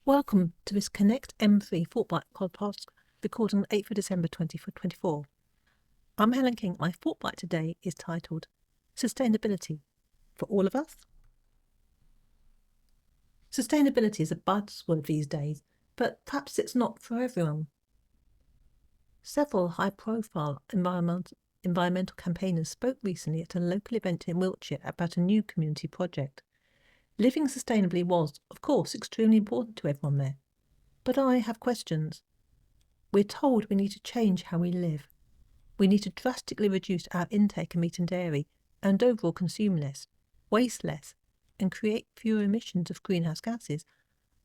Welcome to this Connect M3 Fortbyte podcast recording on 8th of December 2024. I'm Helen King. My Fortbyte today is titled Sustainability for All of Us. Sustainability is a buzzword these days, but perhaps it's not for everyone. Several high-profile environmental campaigners spoke recently at a local event in Wiltshire about a new community project. Living sustainably was, of course, extremely important to everyone there. But I have questions. We're told we need to change how we live. We need to drastically reduce our intake of meat and dairy and overall consume less, waste less, and create fewer emissions of greenhouse gases.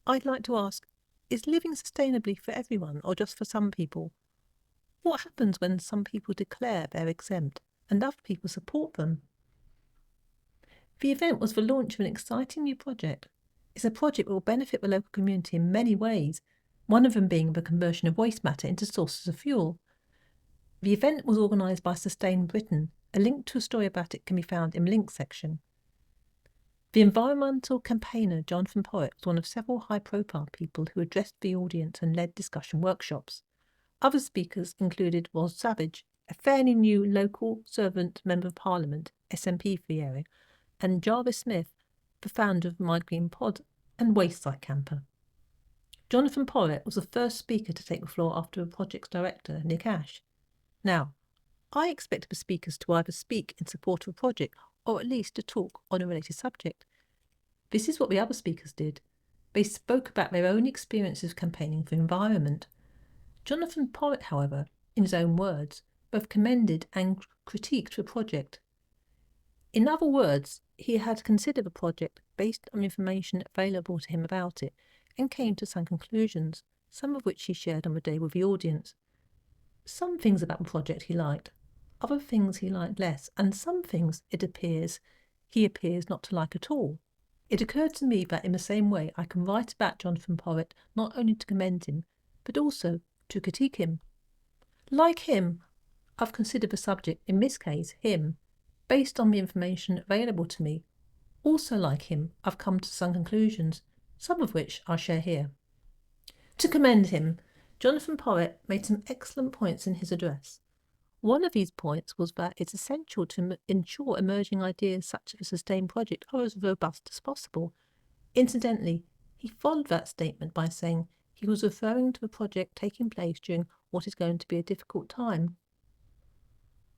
I'd like to ask, is living sustainably for everyone or just for some people? What happens when some people declare they're exempt and other people support them? The event was the launch of an exciting new project. It's a project that will benefit the local community in many ways, one of them being the conversion of waste matter into sources of fuel. The event was organised by Sustain Britain. A link to a story about it can be found in the links section. The environmental campaigner Jonathan Porritt was one of several high-profile people who addressed the audience and led discussion workshops. Other speakers included Ros Savage, a fairly new local servant member of Parliament, SNP for the area, and Jarvis Smith, the founder of My Green Pod and Wayside Camper. Jonathan Porritt was the first speaker to take the floor after the project's director, Nick Ash. Now, I expected the speakers to either speak in support of the project or at least to talk on a related subject. This is what the other speakers did. They spoke about their own experiences campaigning for the environment. Jonathan Porritt, however, in his own words, both commended and critiqued the project. In other words, he had considered the project based on information available to him about it and came to some conclusions, some of which he shared on the day with the audience. Some things about the project he liked, other things he liked less, and some things he appears not to like at all. It occurred to me that in the same way I can write about Jonathan Porritt not only to commend him, but also to critique him. Like him, I've considered the subject, in this case, him, based on the information available to me. Also like him, I've come to some conclusions, some of which I'll share here. To commend him, Jonathan Porritt made some excellent points in his address. One of these points was that it's essential to ensure emerging ideas such as a sustained project are as robust as possible. Incidentally, he followed that statement by saying he was referring to the project taking place during what is going to be a difficult time.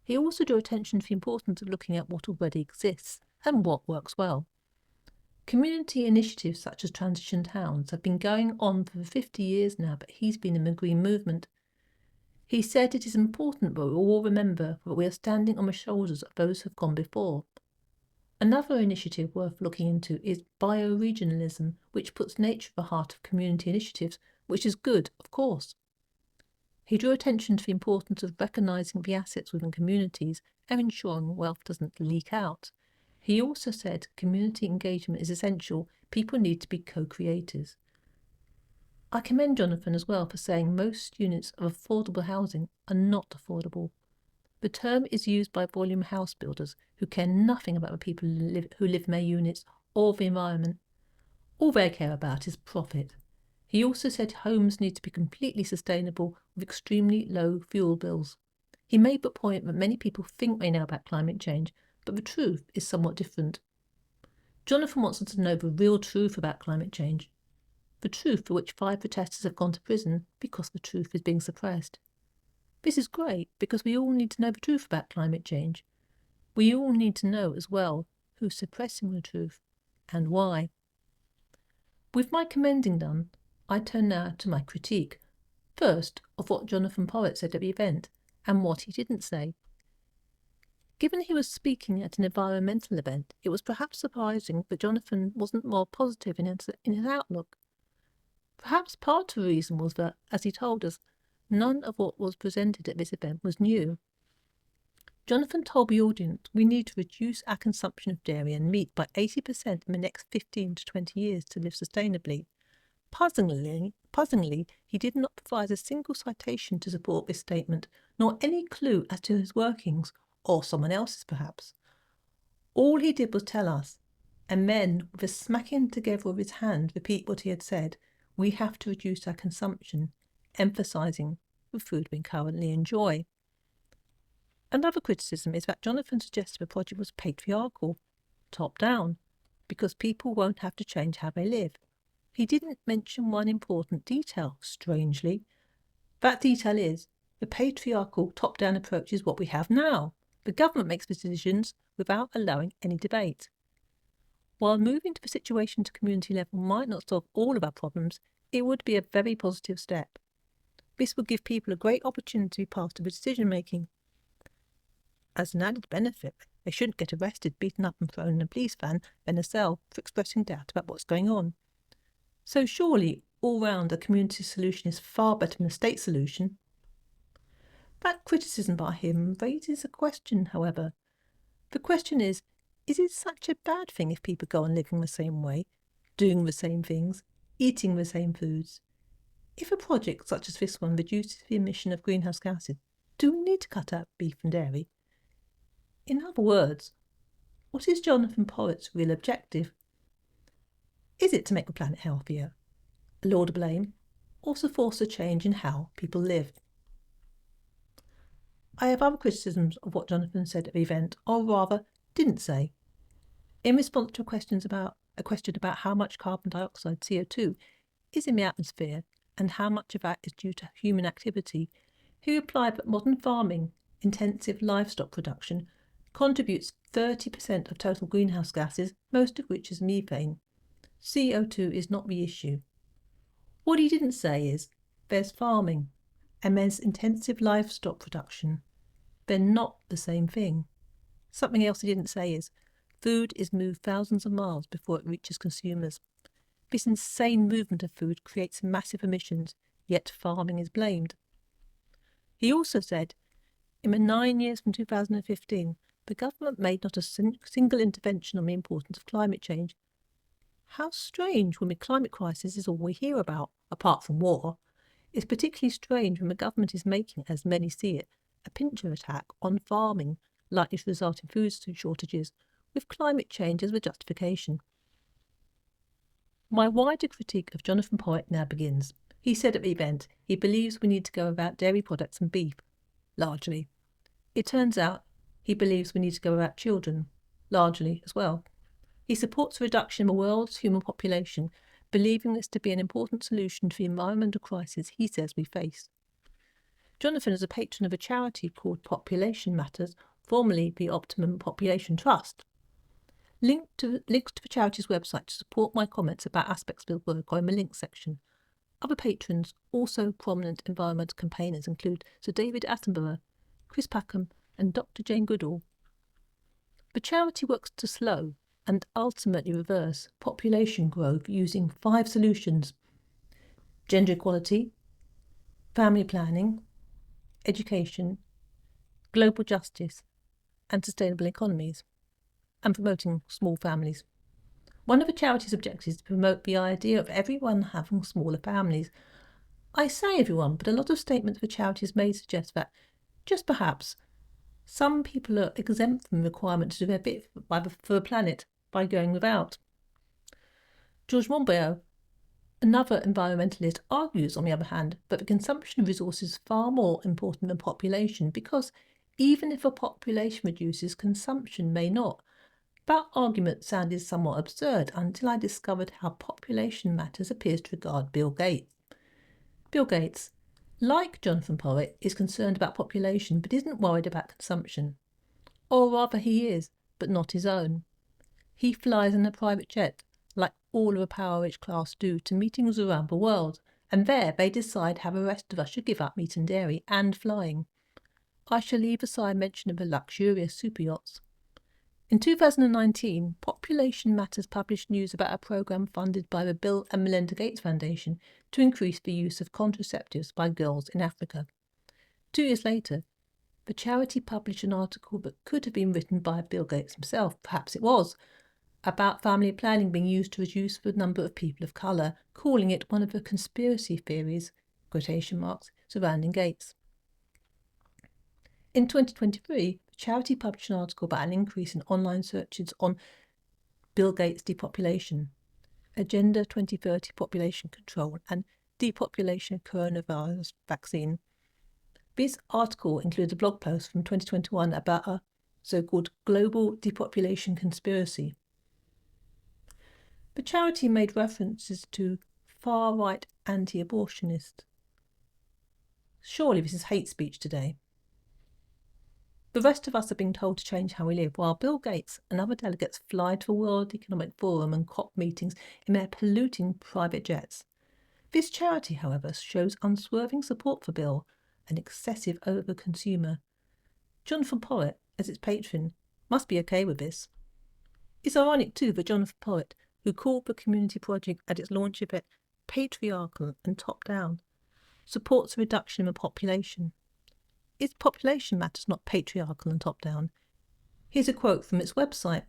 He also drew attention to the importance of looking at what already exists and what works well. Community initiatives such as Transition Towns have been going on for 50 years now, but he's been in the green movement. He said it is important that we all remember that we are standing on the shoulders of those who have gone before. Another initiative worth looking into is bioregionalism, which puts nature at the heart of community initiatives, which is good, of course. He drew attention to the importance of recognising the assets within communities and ensuring wealth doesn't leak out. He also said community engagement is essential. People need to be co-creators. I commend Jonathan as well for saying most units of affordable housing are not affordable. The term is used by volume house builders who care nothing about the people who live in their units or the environment. All they care about is profit. He also said homes need to be completely sustainable with extremely low fuel bills. He made the point that many people think they know about climate change, but the truth is somewhat different. Jonathan wants us to know the real truth about climate change, the truth for which 5 protesters have gone to prison because the truth is being suppressed. This is great because we all need to know the truth about climate change. We all need to know as well who's suppressing the truth and why. With my commending done, I turn now to my critique. First, of what Jonathan Porritt said at the event and what he didn't say. Given he was speaking at an environmental event, it was perhaps surprising that Jonathan wasn't more positive in his outlook. Perhaps part of the reason was that, as he told us, none of what was presented at this event was new. Jonathan told the audience we need to reduce our consumption of dairy and meat by 80% in the next 15 to 20 years to live sustainably. Puzzlingly, he did not provide a single citation to support this statement, nor any clue as to his workings, or someone else's perhaps. All he did was tell us, and then, with a smacking together of his hand, repeat what he had said, We have to reduce our consumption, emphasising the food we currently enjoy. Another criticism is that Jonathan suggested the project was patriarchal, top-down, because people won't have to change how they live. He didn't mention one important detail, strangely. That detail is, the patriarchal top-down approach is what we have now. The government makes decisions without allowing any debate. While moving the situation to community level might not solve all of our problems, it would be a very positive step. This would give people a great opportunity to be part of the decision-making. As an added benefit, they shouldn't get arrested, beaten up and thrown in a police van, then a cell, for expressing doubt about what's going on. So surely, all round, a community solution is far better than a state solution. That criticism by him raises a question, however. The question is it such a bad thing if people go on living the same way, doing the same things, eating the same foods? If a project such as this one reduces the emission of greenhouse gases, do we need to cut out beef and dairy? In other words, what is Jonathan Porritt's real objective? Is it to make the planet healthier, a laudable aim, or to force a change in how people live? I have other criticisms of what Jonathan said at the event, or rather, didn't say. In response to a question about how much carbon dioxide, CO2, is in the atmosphere and how much of that is due to human activity, he replied that modern farming, intensive livestock production, contributes 30% of total greenhouse gases, most of which is methane. CO2 is not the issue. What he didn't say is, there's farming and there's intensive livestock production. They're not the same thing. Something else he didn't say is, food is moved thousands of miles before it reaches consumers. This insane movement of food creates massive emissions, yet farming is blamed. He also said, in the 9 years from 2015, the government made not a single intervention on the importance of climate change. How strange when the climate crisis is all we hear about, apart from war. It's particularly strange when the government is making, as many see it, a pincher attack on farming, likely to result in food shortages, with climate change as the justification. My wider critique of Jonathan Porritt now begins. He said at the event he believes we need to go about dairy products and beef, largely. It turns out he believes we need to go about children, largely as well. He supports a reduction in the world's human population, believing this to be an important solution to the environmental crisis he says we face. Jonathan is a patron of a charity called Population Matters, formerly the Optimum Population Trust. Links to the charity's website to support my comments about aspects of the work are in the links section. Other patrons, also prominent environmental campaigners, include Sir David Attenborough, Chris Packham and Dr. Jane Goodall. The charity works to slow and ultimately reverse population growth using 5 solutions: gender equality, family planning, education, global justice and sustainable economies, and promoting small families. One of the charity's objectives is to promote the idea of everyone having smaller families. I say everyone, but a lot of statements the charity has made suggest that, just perhaps, some people are exempt from the requirement to do their bit for the planet by going without. George Monbiot, another environmentalist, argues, on the other hand, that the consumption of resources is far more important than population because even if a population reduces, consumption may not. That argument sounded somewhat absurd until I discovered how Population Matters appears to regard Bill Gates. Bill Gates, like Jonathan Porritt, is concerned about population but isn't worried about consumption. Or rather he is, but not his own. He flies in a private jet, like all of the power-rich class do, to meetings around the world, and there they decide how the rest of us should give up meat and dairy and flying. I shall leave aside mention of the luxurious super yachts. In 2019, Population Matters published news about a programme funded by the Bill and Melinda Gates Foundation to increase the use of contraceptives by girls in Africa. 2 years later, the charity published an article that could have been written by Bill Gates himself, perhaps it was, about family planning being used to reduce the number of people of colour, calling it one of the conspiracy theories, quotation marks, surrounding Gates. In 2023, the charity published an article about an increase in online searches on Bill Gates' depopulation. Agenda 2030 Population Control and Depopulation Coronavirus Vaccine. This article includes a blog post from 2021 about a so-called global depopulation conspiracy. The charity made references to far-right anti-abortionists. Surely this is hate speech today. The rest of us are being told to change how we live, while Bill Gates and other delegates fly to the World Economic Forum and COP meetings in their polluting private jets. This charity, however, shows unswerving support for Bill, an excessive overconsumer. Jonathan Porritt, as its patron, must be okay with this. It's ironic too that Jonathan Porritt, who called the community project at its launch event patriarchal and top-down, supports a reduction in the population. Its population matters, not patriarchal and top-down. Here's a quote from its website.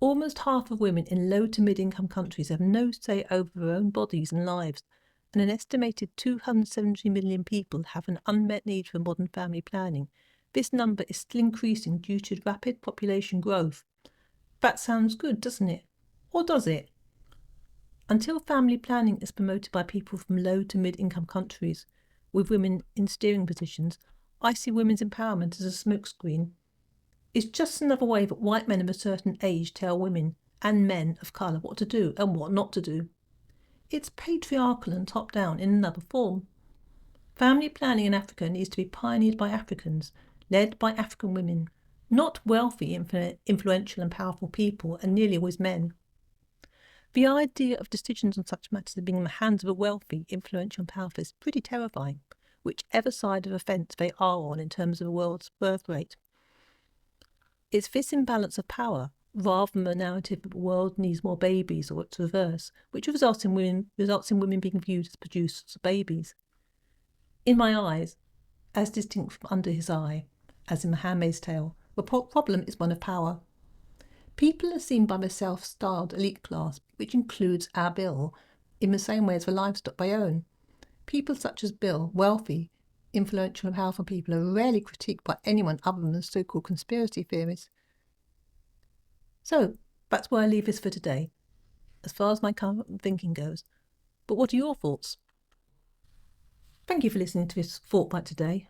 Almost half of women in low to mid-income countries have no say over their own bodies and lives, and an estimated 270 million people have an unmet need for modern family planning. This number is still increasing due to rapid population growth. That sounds good, doesn't it? Or does it? Until family planning is promoted by people from low to mid-income countries, with women in steering positions, I see women's empowerment as a smokescreen. It's just another way that white men of a certain age tell women and men of colour what to do and what not to do. It's patriarchal and top-down in another form. Family planning in Africa needs to be pioneered by Africans, led by African women, not wealthy, influential and powerful people, and nearly always men. The idea of decisions on such matters being in the hands of the wealthy, influential and powerful is pretty terrifying, whichever side of the fence they are on in terms of the world's birth rate. It's this imbalance of power, rather than the narrative that the world needs more babies or its reverse, which results in women being viewed as producers of babies. In my eyes, as distinct from under his eye, as in The Handmaid's Tale, the problem is one of power. People are seen by the self-styled elite class, which includes our Bill, in the same way as the livestock they own. People such as Bill, wealthy, influential and powerful people, are rarely critiqued by anyone other than so-called conspiracy theorists. So, that's where I leave this for today, as far as my current thinking goes. But what are your thoughts? Thank you for listening to this Thought Byte today.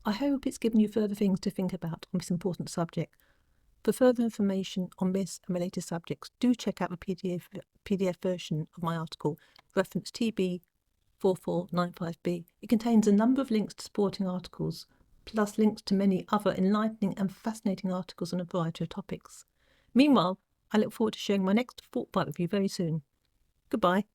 I hope it's given you further things to think about on this important subject. For further information on this and related subjects, do check out the PDF version of my article, reference TB-4495B. It contains a number of links to supporting articles, plus links to many other enlightening and fascinating articles on a variety of topics. Meanwhile, I look forward to sharing my next Thought Byte with you very soon. Goodbye.